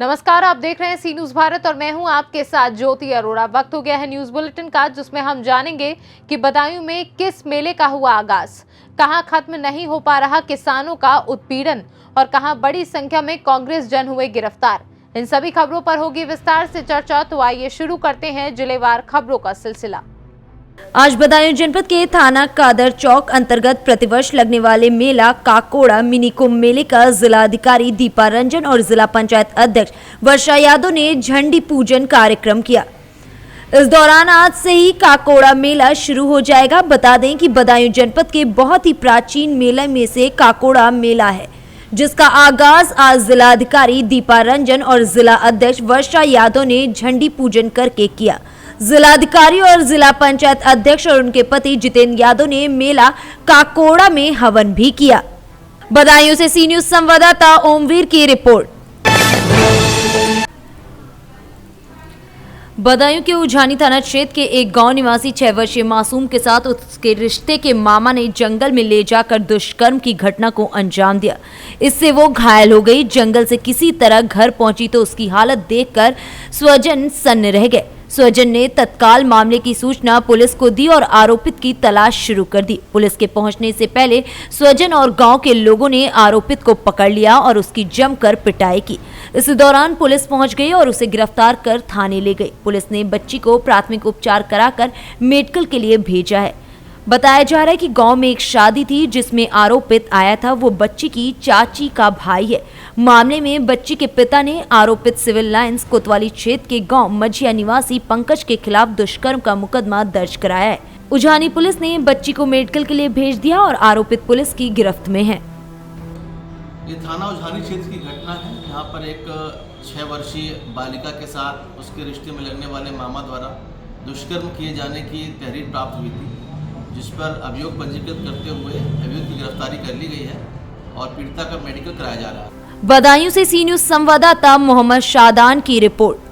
नमस्कार, आप देख रहे हैं सी न्यूज भारत और मैं हूं आपके साथ ज्योति अरोड़ा। वक्त हो गया है न्यूज बुलेटिन का, जिसमें हम जानेंगे कि बदायूं में किस मेले का हुआ आगाज, कहां खत्म नहीं हो पा रहा किसानों का उत्पीड़न और कहां बड़ी संख्या में कांग्रेस जन हुए गिरफ्तार। इन सभी खबरों पर होगी विस्तार से चर्चा, तो आइए शुरू करते हैं जिलेवार खबरों का सिलसिला। आज बदायूं जनपद के थाना कादर चौक अंतर्गत प्रतिवर्ष लगने वाले मेला काकोड़ा मिनी कुंभ मेले का जिला अधिकारी दीपा रंजन और जिला पंचायत अध्यक्ष वर्षा यादव ने झंडी पूजन कार्यक्रम किया। इस दौरान आज से ही काकोड़ा मेला शुरू हो जाएगा। बता दें कि बदायूं जनपद के बहुत ही प्राचीन मेले में से काकोड़ा मेला है, जिसका आगाज आज जिला अधिकारी दीपा रंजन और जिला अध्यक्ष वर्षा यादव ने झंडी पूजन करके किया। जिलाधिकारी और जिला पंचायत अध्यक्ष और उनके पति जितेंद्र यादव ने मेला काकोड़ा में हवन भी किया। बदायूं से सी न्यूज संवाददाता ओमवीर की रिपोर्ट। बदायूं के उझानी थाना क्षेत्र के एक गांव निवासी 6 वर्षीय मासूम के साथ उसके रिश्ते के मामा ने जंगल में ले जाकर दुष्कर्म की घटना को अंजाम दिया। इससे वो घायल हो गई। जंगल से किसी तरह घर पहुंची तो उसकी हालत देखकर स्वजन सन्न रह गए। स्वजन ने तत्काल मामले की सूचना पुलिस को दी और आरोपित की तलाश शुरू कर दी। पुलिस के पहुंचने से पहले स्वजन और गांव के लोगों ने आरोपित को पकड़ लिया और उसकी जमकर पिटाई की। इस दौरान पुलिस पहुंच गई और उसे गिरफ्तार कर थाने ले गई। पुलिस ने बच्ची को प्राथमिक उपचार कराकर मेडिकल के लिए भेजा है। बताया जा रहा है कि गांव में एक शादी थी जिसमें आरोपित आया था, वो बच्ची की चाची का भाई है। मामले में बच्ची के पिता ने आरोपित सिविल लाइंस कोतवाली क्षेत्र के गांव मझिया निवासी पंकज के खिलाफ दुष्कर्म का मुकदमा दर्ज कराया है। उझानी पुलिस ने बच्ची को मेडिकल के लिए भेज दिया और आरोपित पुलिस की गिरफ्त में है। ये थाना उझानी क्षेत्र की घटना है। यहाँ पर एक 6 वर्षीय बालिका के साथ उसके रिश्ते में लगने वाले मामा द्वारा दुष्कर्म किए जाने की तहरीर प्राप्त हुई थी, जिस पर अभियोग पंजीकृत करते हुए अभियुक्त की गिरफ्तारी कर ली गई है और पीड़िता का मेडिकल कराया जा रहा है। बदायूं से सी न्यूज संवाददाता मोहम्मद शादान की रिपोर्ट।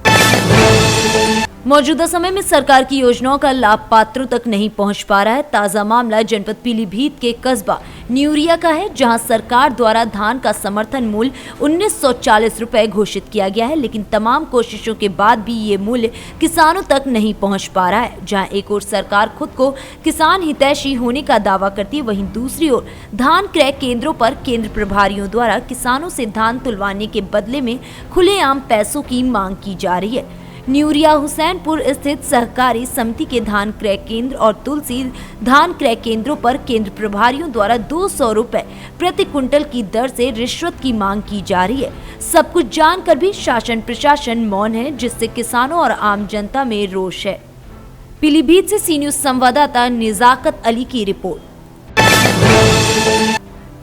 मौजूदा समय में सरकार की योजनाओं का लाभ पात्रों तक नहीं पहुंच पा रहा है। ताजा मामला जनपद पीलीभीत के कस्बा न्यूरिया का है, जहां सरकार द्वारा धान का समर्थन मूल्य 1940 रुपए घोषित किया गया है, लेकिन तमाम कोशिशों के बाद भी ये मूल्य किसानों तक नहीं पहुंच पा रहा है। जहां एक ओर सरकार खुद को किसान हितैषी होने का दावा करती है, वहीं दूसरी ओर धान क्रय केंद्रों पर केंद्र प्रभारियों द्वारा किसानों से धान तुलवाने के बदले में खुलेआम पैसों की मांग की जा रही है। न्यूरिया हुसैनपुर स्थित सहकारी समिति के धान क्रय केंद्र और तुलसी धान क्रय केंद्रों पर केंद्र प्रभारियों द्वारा 200 रुपए प्रति क्विंटल की दर से रिश्वत की मांग की जा रही है। सब कुछ जानकर भी शासन प्रशासन मौन है, जिससे किसानों और आम जनता में रोष है। पीलीभीत से सी न्यूज संवाददाता निजाकत अली की रिपोर्ट।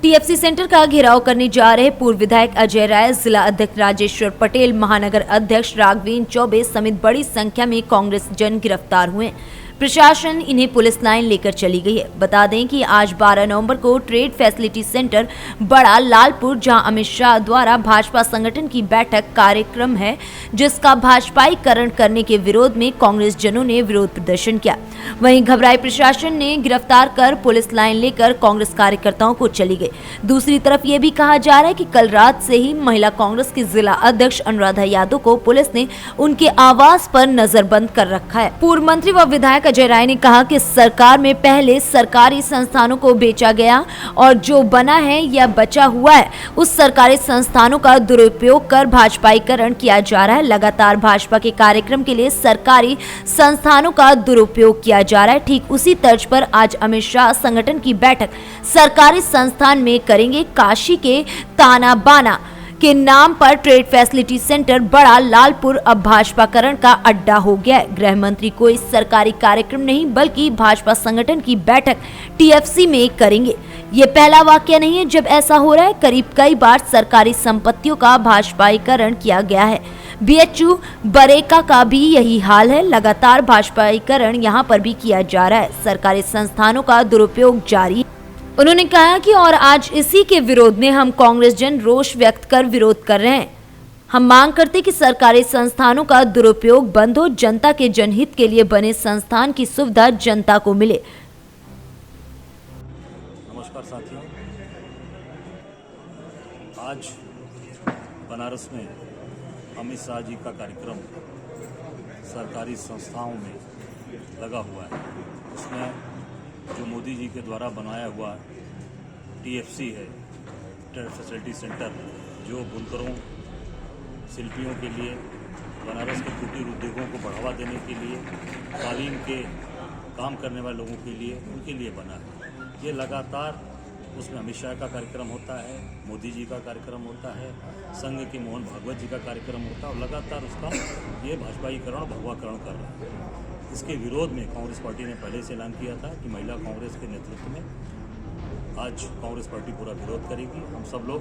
टीएफसी सेंटर का घेराव करने जा रहे पूर्व विधायक अजय राय, जिला अध्यक्ष राजेश्वर पटेल, महानगर अध्यक्ष राघवेंद्र चौबे समेत बड़ी संख्या में कांग्रेस जन गिरफ्तार हुए। प्रशासन इन्हें पुलिस लाइन लेकर चली गई है। बता दें कि आज 12 नवंबर को ट्रेड फैसिलिटी सेंटर बड़ा लालपुर, जहां अमित शाह द्वारा भाजपा संगठन की बैठक कार्यक्रम है, जिसका भाजपाईकरण करने के विरोध में कांग्रेस जनों ने विरोध प्रदर्शन किया। वहीं घबराई प्रशासन ने गिरफ्तार कर पुलिस लाइन लेकर कांग्रेस कार्यकर्ताओं को चली गई। दूसरी तरफ ये भी कहा जा रहा है कि कल रात से ही महिला कांग्रेस की जिला अध्यक्ष अनुराधा यादव को पुलिस ने उनके आवास पर नजरबंद कर रखा है। पूर्व मंत्री व विधायक अजय राय ने कहा कि सरकार में पहले सरकारी संस्थानों को बेचा गया और जो बना है या बचा हुआ है, उस सरकारी संस्थानों का दुरुपयोग कर भाजपाईकरण किया जा रहा है। लगातार भाजपा के कार्यक्रम के लिए सरकारी संस्थानों का दुरुपयोग किया जा रहा है। ठीक उसी तर्ज पर आज अमित शाह संगठन की बैठक सरकारी संस्थान में करेंगे। काशी के ताना बाना के नाम पर ट्रेड फैसिलिटी सेंटर बड़ा लालपुर अब भाजपाकरण का अड्डा हो गया है। गृह मंत्री कोई सरकारी कार्यक्रम नहीं बल्कि भाजपा संगठन की बैठक टीएफसी में करेंगे। ये पहला वाकया नहीं है जब ऐसा हो रहा है। करीब कई बार सरकारी संपत्तियों का भाजपाईकरण किया गया है। बीएचयू बरेका का भी यही हाल है। लगातार भाजपाईकरण यहाँ पर भी किया जा रहा है। सरकारी संस्थानों का दुरुपयोग जारी है। उन्होंने कहा कि और आज इसी के विरोध में हम कांग्रेस जन रोष व्यक्त कर विरोध कर रहे हैं। हम मांग करते कि सरकारी संस्थानों का दुरुपयोग बंद हो, जनता के जनहित के लिए बने संस्थान की सुविधा जनता को मिले। नमस्कार साथियों, आज बनारस में अमित शाह जी का कार्यक्रम सरकारी संस्थाओं में लगा हुआ है। उसमें जो मोदी जी के द्वारा बनाया हुआ TFC है, ट्रेड फैसिलिटी सेंटर, जो बुनकरों, शिल्पियों के लिए, बनारस के कुटीर उद्योगों को बढ़ावा देने के लिए, कालीन के काम करने वाले लोगों के लिए, उनके लिए बना है। ये लगातार उसमें अमित शाह का कार्यक्रम होता है, मोदी जी का कार्यक्रम होता है, संघ के मोहन भागवत जी का कार्यक्रम होता है और लगातार उसका ये भाजपाईकरण, भगवाकरण कर रहा है। इसके विरोध में कांग्रेस पार्टी ने पहले से ऐलान किया था कि महिला कांग्रेस के नेतृत्व में आज कांग्रेस पार्टी पूरा विरोध करेगी। हम सब लोग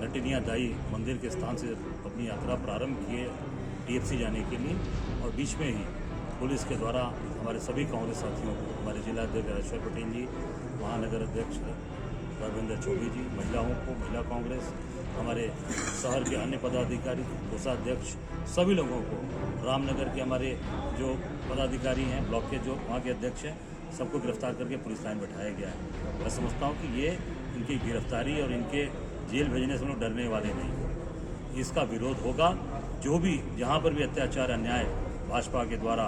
नटिनिया दाई मंदिर के स्थान से अपनी यात्रा प्रारंभ किए TFC जाने के लिए और बीच में ही पुलिस के द्वारा हमारे सभी कांग्रेस साथियों को, हमारे जिला अध्यक्ष राजेश्वर पटेल जी, महानगर अध्यक्ष राघवेंद्र चौबे जी, महिलाओं को, महिला कांग्रेस, हमारे शहर के अन्य पदाधिकारी, कोषाध्यक्ष, सभी लोगों को, रामनगर के हमारे जो पदाधिकारी हैं, ब्लॉक के जो वहाँ के अध्यक्ष हैं, सबको गिरफ्तार करके पुलिस लाइन बैठाया गया है। मैं समझता हूँ कि ये इनकी गिरफ्तारी और इनके जेल भेजने से लोग डरने वाले नहीं। इसका विरोध होगा। जो भी जहाँ पर भी अत्याचार, अन्याय भाजपा के द्वारा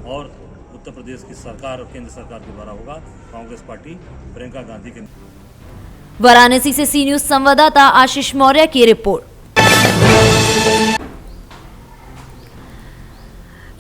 और उत्तर प्रदेश की सरकार और केंद्र सरकार के द्वारा होगा, कांग्रेस पार्टी प्रियंका गांधी के। वाराणसी से सी न्यूज संवाददाता आशीष मौर्य की रिपोर्ट।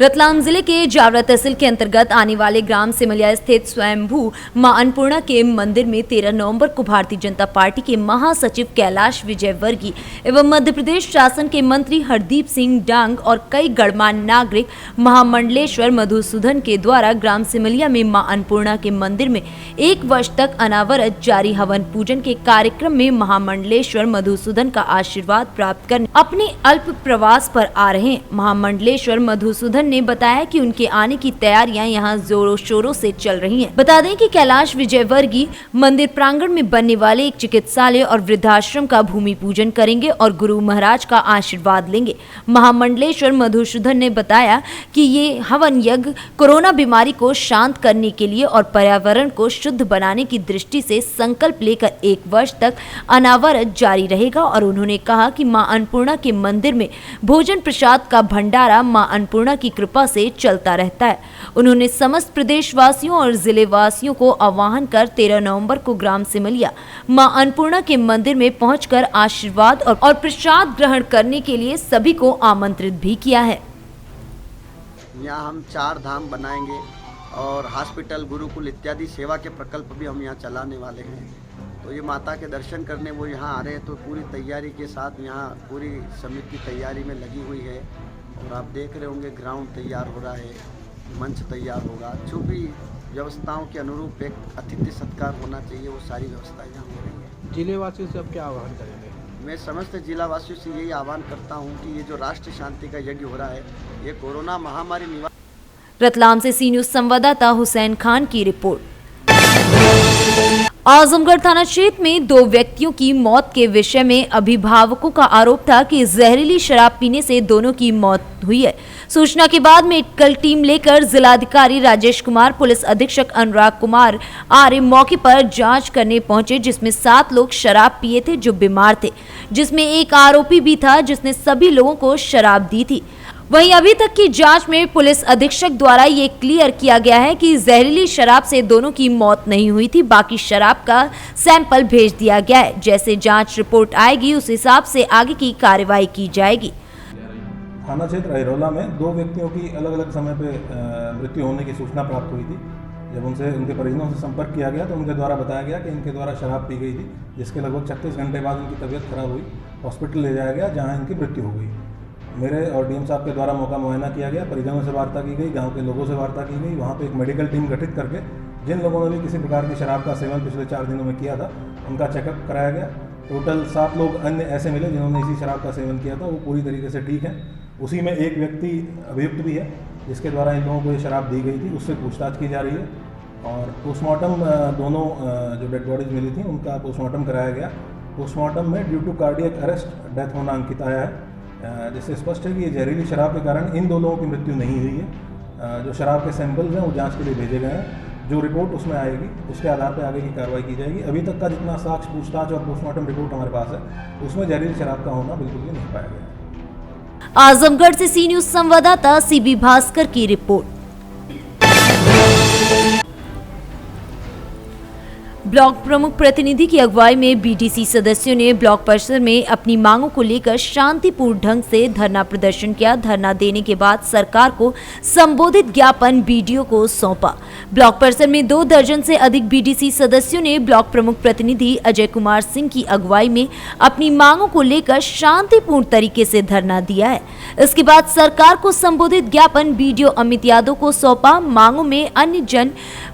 रतलाम जिले के जावरा तहसील के अंतर्गत आने वाले ग्राम सिमलिया स्थित स्वयंभू मां अन्नपूर्णा के मंदिर में 13 नवंबर को भारतीय जनता पार्टी के महासचिव कैलाश विजयवर्गीय एवं मध्य प्रदेश शासन के मंत्री हरदीप सिंह डांग और कई गणमान्य नागरिक महामंडलेश्वर मधुसूदन के द्वारा ग्राम सिमलिया में मां अन्नपूर्णा के मंदिर में 1 वर्ष तक अनावरत जारी हवन पूजन के कार्यक्रम में महामंडलेश्वर मधुसूदन का आशीर्वाद प्राप्त करने अपने अल्प प्रवास पर आ रहे हैं। महामंडलेश्वर मधुसूदन ने बताया कि उनके आने की तैयारियां यहां जोरों शोरों से चल रही हैं। बता दें कि कैलाश विजयवर्गीय मंदिर प्रांगण में बनने वाले एक चिकित्सालय और वृद्धाश्रम का भूमि पूजन करेंगे और गुरु महाराज का आशीर्वाद लेंगे। महामंडलेश्वर मधुसूदन ने बताया कि ये हवन यज्ञ कोरोना बीमारी को शांत करने के लिए और पर्यावरण को शुद्ध बनाने की दृष्टि से संकल्प लेकर 1 वर्ष तक अनावरत जारी रहेगा और उन्होंने कहा कि मां अन्नपूर्णा के मंदिर में भोजन प्रसाद का भंडारा मां अन्नपूर्णा की कृपा से चलता रहता है। उन्होंने समस्त प्रदेशवासियों और जिले वासियों को आह्वान कर 13 नवंबर को ग्राम सिमलिया मां अन्नपूर्णा के मंदिर में पहुंचकर आशीर्वाद और प्रसाद ग्रहण करने के लिए सभी को आमंत्रित भी किया है। यहाँ हम 4 धाम बनाएंगे और हॉस्पिटल, गुरुकुल इत्यादि सेवा के प्रकल्प भी हम यहाँ चलाने वाले हैं। तो ये माता के दर्शन करने वो यहाँ आ रहे हैं, तो पूरी तैयारी के साथ यहाँ पूरी समिति तैयारी में लगी हुई है। और आप देख रहे होंगे ग्राउंड तैयार हो रहा है, मंच तैयार होगा, जो भी व्यवस्थाओं के अनुरूप एक अतिथि सत्कार होना चाहिए, वो सारी व्यवस्थाएं यहाँ हो रही है। जिले वासियों से अब क्या आह्वान करेंगे? मैं समस्त जिला वासियों से यही आह्वान करता हूँ कि ये जो राष्ट्र शांति का यज्ञ हो रहा है, ये कोरोना महामारी निवारण। रतलाम से सी न्यूज संवाददाता हुसैन खान की रिपोर्ट। आजमगढ़ थाना क्षेत्र में 2 व्यक्तियों की मौत के विषय में अभिभावकों का आरोप था कि जहरीली शराब पीने से दोनों की मौत हुई है। सूचना के बाद मेडिकल टीम लेकर जिलाधिकारी राजेश कुमार, पुलिस अधीक्षक अनुराग कुमार आर्य मौके पर जांच करने पहुंचे, जिसमें 7 लोग शराब पिए थे जो बीमार थे, जिसमें एक आरोपी भी था जिसने सभी लोगों को शराब दी थी। वहीं अभी तक की जांच में पुलिस अधीक्षक द्वारा ये क्लियर किया गया है कि जहरीली शराब से दोनों की मौत नहीं हुई थी, बाकी शराब का सैंपल भेज दिया गया है। जैसे जांच रिपोर्ट आएगी उस हिसाब से आगे की कार्रवाई की जाएगी। थाना क्षेत्र अहिरोला में 2 व्यक्तियों की अलग अलग समय पे मृत्यु होने की सूचना प्राप्त हुई थी। जब उनके परिजनों से संपर्क किया गया तो उनके द्वारा बताया गया कि इनके द्वारा शराब पी गई थी, जिसके लगभग 36 घंटे बाद उनकी तबीयत खराब हुई, हॉस्पिटल ले जाया गया जहाँ इनकी मृत्यु हो गई। मेरे और डीएम साहब के द्वारा मौका मुआयना किया गया, परिजनों से वार्ता की गई, गांव के लोगों से वार्ता की गई। वहां पे एक मेडिकल टीम गठित करके जिन लोगों ने भी किसी प्रकार की शराब का सेवन पिछले 4 दिनों में किया था, उनका चेकअप कराया गया। टोटल 7 लोग अन्य ऐसे मिले जिन्होंने इसी शराब का सेवन किया था, वो पूरी तरीके से ठीक है। उसी में एक व्यक्ति अभियुक्त भी है जिसके द्वारा इन लोगों को ये शराब दी गई थी, उससे पूछताछ की जा रही है। और पोस्टमार्टम दोनों जो डेड बॉडीज मिली थी उनका पोस्टमार्टम कराया गया। पोस्टमार्टम में due to cardiac arrest death होना अंकित आया है, जिससे स्पष्ट है कि ये जहरीली शराब के कारण इन 2 लोगों की मृत्यु नहीं हुई है। जो शराब के सैंपल्स हैं वो जांच के लिए भेजे गए हैं। जो रिपोर्ट उसमें आएगी उसके आधार पर आगे की कार्रवाई की जाएगी। अभी तक का जितना साक्ष्य, पूछताछ और पोस्टमार्टम रिपोर्ट हमारे पास है, उसमें जहरीली शराब का होना बिल्कुल भी नहीं पाया गया है। आजमगढ़ से सी न्यूज संवाददाता सीबी भास्कर की रिपोर्ट। ब्लॉक प्रमुख प्रतिनिधि की अगुवाई में बीडीसी सदस्यों ने ब्लॉक परिसर में अपनी मांगों को लेकर शांतिपूर्ण ढंग से धरना प्रदर्शन किया। धरना देने के बाद सरकार को संबोधित ज्ञापन बीडीओ को सौंपा। ब्लॉक परिसर में 2 दर्जन से अधिक बीडीसी सदस्यों ने ब्लॉक प्रमुख प्रतिनिधि अजय कुमार सिंह की अगुवाई में अपनी मांगों को लेकर शांतिपूर्ण तरीके से धरना दिया है। इसके बाद सरकार को संबोधित ज्ञापन बीडीओ अमित यादव को सौंपा। मांगों में अन्य जन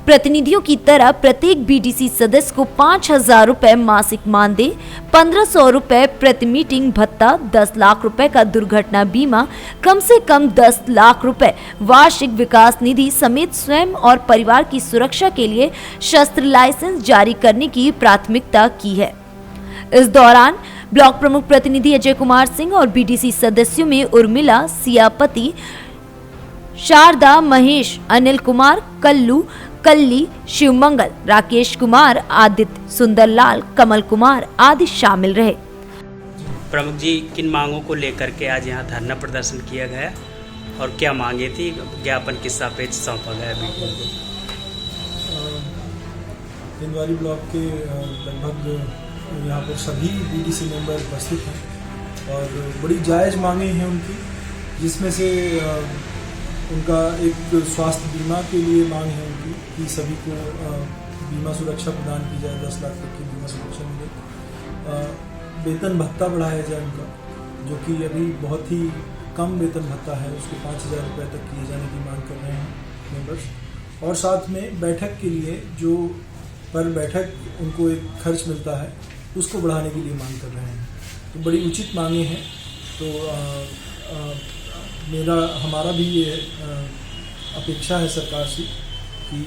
प्रतिनिधियों की तरह प्रत्येक बीडीसी सदस्य को 5,000 रुपए मासिक मानदेय, 1,500 रुपए प्रति मीटिंग भत्ता, 10 लाख रुपए का दुर्घटना बीमा, कम से कम 10 लाख रुपए वार्षिक विकास निधि समेत स्वयं और परिवार की सुरक्षा के लिए शस्त्र लाइसेंस जारी करने की प्राथमिकता की है। इस दौरान ब्लॉक प्रमुख प्रतिनिधि अजय कुमार सिंह और बीडीसी सदस्यों में उर्मिला, सियापति, शारदा, महेश, अनिल कुमार, कल्लू, कल्ली, शिवमंगल, राकेश कुमार, आदित्य, सुंदरलाल, कमल कुमार आदि शामिल रहे। प्रमुख जी, किन मांगों को लेकर के आज यहाँ धरना प्रदर्शन किया गया और क्या मांगे थी? ज्ञापन किस सापेक्ष सौंपा गया बीडीओ को? हिंदवारी ब्लॉक के लगभग यहाँ पर सभी बीडीसी मेंबर उपस्थित हैं और बड़ी जायज़ मांगे हैं उनकी, जिसमें से उनका एक स्वास्थ्य बीमा के लिए मांग है उनकी कि सभी को बीमा सुरक्षा प्रदान की जाए, 10 लाख तक की बीमा सुरक्षा मिले। वेतन भत्ता बढ़ाया जाए उनका, जो कि अभी बहुत ही कम वेतन भत्ता है, उसको 5,000 रुपये तक किए जाने की मांग कर रहे हैं मेंबर्स। और साथ में बैठक के लिए जो पर बैठक उनको एक खर्च मिलता है, उसको बढ़ाने के लिए मांग कर रहे हैं। तो बड़ी उचित मांगे हैं। तो हमारा भी ये अपेक्षा है सरकार से कि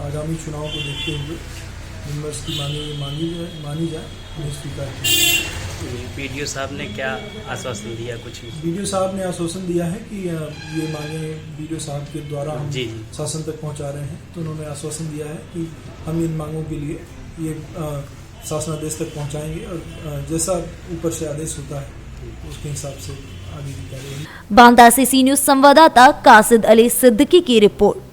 आगामी चुनाव को देखते हुए मेंबर्स की मानी जाए, उन्हें स्वीकार किया। बीडीओ साहब ने क्या आश्वासन दिया? कुछ बीडीओ साहब ने आश्वासन दिया है कि ये मांगे बीडीओ साहब के द्वारा हम शासन तक पहुंचा रहे हैं। तो उन्होंने आश्वासन दिया है कि हम इन मांगों के लिए ये शासनादेश तक पहुंचाएंगे और जैसा ऊपर से आदेश होता है उसके हिसाब से आगे की कार्रवाई। बांदा से सी न्यूज संवाददाता कासिद अली सिद्दीकी की रिपोर्ट।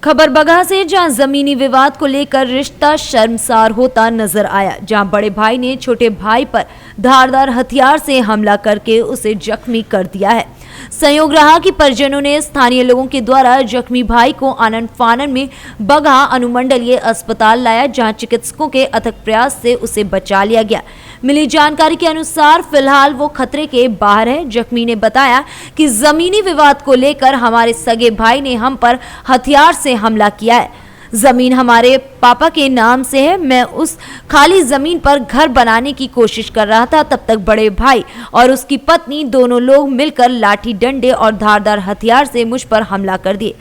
खबर बगहा से, जहां जमीनी विवाद को लेकर रिश्ता शर्मसार होता नजर आया, जहां बड़े भाई ने छोटे भाई पर धारदार हथियार से हमला करके उसे जख्मी कर दिया है। संयोग रहा कि परिजनों ने स्थानीय लोगों के द्वारा जख्मी भाई को आनन फानन में बगहा अनुमंडलीय अस्पताल लाया, जहां चिकित्सकों के अथक प्रयास से उसे बचा लिया गया। मिली जानकारी के अनुसार फिलहाल वो खतरे के बाहर है। जख्मी ने बताया कि जमीनी विवाद को लेकर हमारे सगे भाई ने हम पर हथियार से हमला किया है। जमीन हमारे पापा के नाम से है। मैं उस खाली जमीन पर घर बनाने की कोशिश कर रहा था, तब तक बड़े भाई और उसकी पत्नी दोनों लोग मिलकर लाठी डंडे और धारदार हथियार से मुझ पर हमला कर दिए।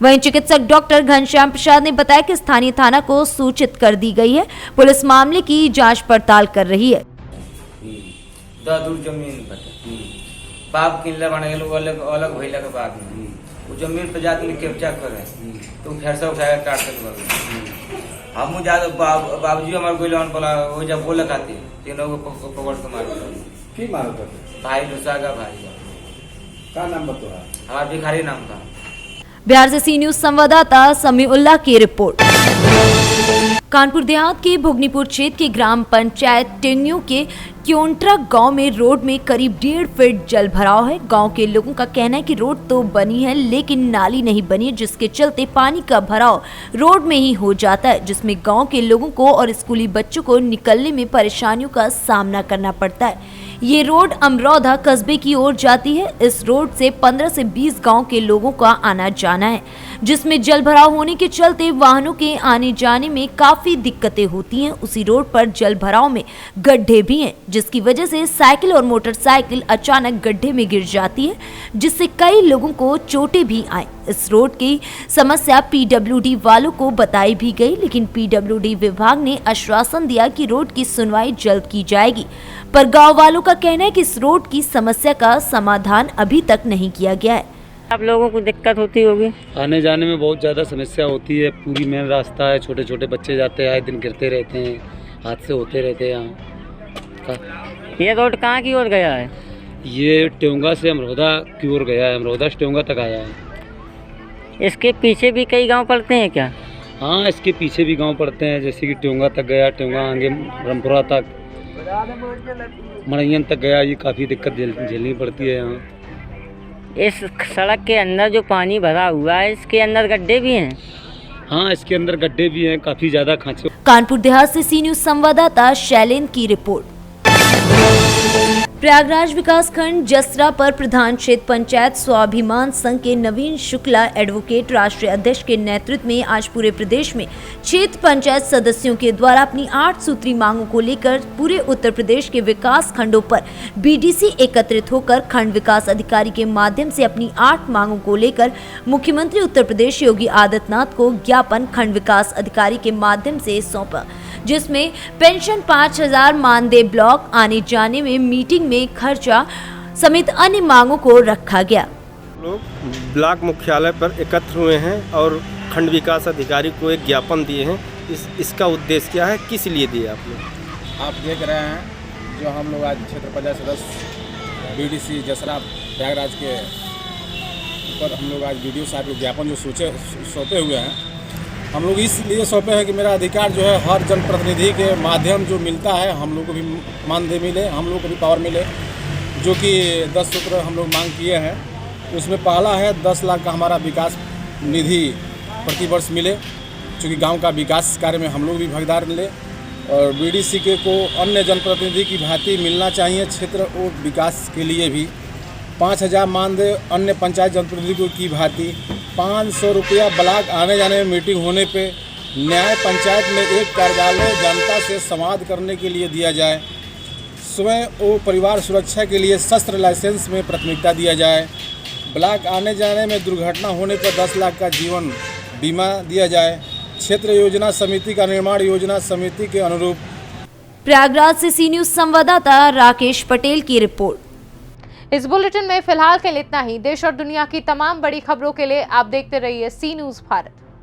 वहीं चिकित्सक डॉक्टर घनश्याम प्रसाद ने बताया कि स्थानीय थाना को सूचित कर दी गई है। पुलिस मामले की जांच पड़ताल कर रही है। दूर जमीन पर बाप किनले बने लोग अलग अलग भइला के बाद में वो जमीन पर जाके कब्जा करे तो फैसला उठाया काट के हम ज्यादा बाबूजी हमारे कोई लोन बोला वो जब बोला खाते तीनों को पकड़ के मारो की मारो करते भाई लुसागा भाई का नाम बता हमारा भिखारी नाम था। बिहार से सी न्यूज संवाददाता समीउल्लाह की रिपोर्ट। कानपुर देहात के भुगनीपुर क्षेत्र के ग्राम पंचायत टेंगियों के क्योंट्रा गांव में रोड में करीब 1.5 फीट जल भराव है। गांव के लोगों का कहना है कि रोड तो बनी है लेकिन नाली नहीं बनी है, जिसके चलते पानी का भराव रोड में ही हो जाता है, जिसमें गांव के लोगों को और स्कूली बच्चों को निकलने में परेशानियों का सामना करना पड़ता है। ये रोड अमरौधा कस्बे की ओर जाती है। इस रोड से 15 से 20 गांव के लोगों का आना जाना है, जिसमें जल भराव होने के चलते वाहनों के आने जाने में काफी दिक्कतें होती हैं। उसी रोड पर जल भराव में गड्ढे भी हैं, जिसकी वजह से साइकिल और मोटरसाइकिल अचानक गड्ढे में गिर जाती है, जिससे कई लोगों को चोटें भी आई। इस रोड की समस्या पीडब्ल्यूडी वालों को बताई भी गई, लेकिन पीडब्ल्यूडी विभाग ने आश्वासन दिया कि रोड की सुनवाई जल्द की जाएगी, पर गांव वालों का कहना है कि इस रोड की समस्या का समाधान अभी तक नहीं किया गया है। आप लोगों को दिक्कत होती होगी? आने जाने में बहुत ज़्यादा समस्या होती है। पूरी मेन रास्ता है, छोटे छोटे बच्चे जाते हैं, आए दिन गिरते रहते हैं, हादसे होते रहते हैं। यहाँ ये रोड कहाँ की ओर गया है? ये ट्योंगा से अमरोदा की ओर गया है, अमरोदा से ट्योंगा तक आया है। इसके पीछे भी कई गांव पड़ते हैं क्या? हाँ, इसके पीछे भी गांव पड़ते हैं, जैसे कि ट्योंगा तक गया, ट्योंगा आगे ब्रह्मपुरा तक, मड़ैयन तक गया। ये काफ़ी दिक्कत झेलनी पड़ती है यहाँ। इस सड़क के अंदर जो पानी भरा हुआ है, इसके अंदर गड्ढे भी हैं? हाँ, इसके अंदर गड्ढे भी हैं, काफ़ी ज़्यादा खांचे। कानपुर देहात से सी न्यूज संवाददाता शैलेंद्र की रिपोर्ट। प्रयागराज विकास खंड जसरा पर प्रधान क्षेत्र पंचायत स्वाभिमान संघ के नवीन शुक्ला एडवोकेट राष्ट्रीय अध्यक्ष के नेतृत्व में आज पूरे प्रदेश में क्षेत्र पंचायत सदस्यों के द्वारा अपनी 8 सूत्री मांगों को लेकर पूरे उत्तर प्रदेश के विकास खंडों पर बीडीसी एकत्रित होकर खंड विकास अधिकारी के माध्यम से अपनी 8 मांगों को लेकर मुख्यमंत्री उत्तर प्रदेश योगी आदित्यनाथ को ज्ञापन खंड विकास अधिकारी के माध्यम से सौंपा, जिसमें पेंशन 5000 मानदेय ब्लॉक आने जाने में मीटिंग में खर्चा समेत अन्य मांगों को रखा गया। लोग ब्लॉक मुख्यालय पर एकत्र हुए हैं और खंड विकास अधिकारी को एक ज्ञापन दिए हैं। इसका उद्देश्य क्या है, किस लिए दिए आप लोग? आप देख रहे हैं जो हम लोग आज क्षेत्र पंचायत सदस्य बीडीसी जसरा प्रयागराज के ऊपर हम लोग आज वीडियो साहब के ज्ञापन जो सौंपे हुए हैं, हम लोग इसलिए सौंपे हैं कि मेरा अधिकार जो है हर जनप्रतिनिधि के माध्यम जो मिलता है, हम लोग को भी मानदेय मिले, हम लोग को भी पावर मिले, जो कि 10 सूत्र हम लोग मांग किए हैं। उसमें पहला है 10 लाख का हमारा विकास निधि प्रतिवर्ष मिले, चूँकि गांव का विकास कार्य में हम लोग भी भागीदार मिले, और बीडीसी के को अन्य जनप्रतिनिधि की भांति मिलना चाहिए क्षेत्र और विकास के लिए भी। 5000 मानदेय अन्य पंचायत जनप्रतिनिधि की भांति। 500 रुपया ब्लॉक आने जाने में मीटिंग होने पे न्याय पंचायत में एक कार्यालय जनता से संवाद करने के लिए दिया जाए। स्वयं और परिवार सुरक्षा के लिए शस्त्र लाइसेंस में प्राथमिकता दिया जाए। ब्लॉक आने जाने में दुर्घटना होने पर 10 लाख का जीवन बीमा दिया जाए। क्षेत्र योजना समिति का निर्माण योजना समिति के अनुरूप। प्रयागराज से सी न्यूज संवाददाता राकेश पटेल की रिपोर्ट। इस बुलेटिन में फिलहाल के लिए इतना ही। देश और दुनिया की तमाम बड़ी खबरों के लिए आप देखते रहिए सी न्यूज भारत।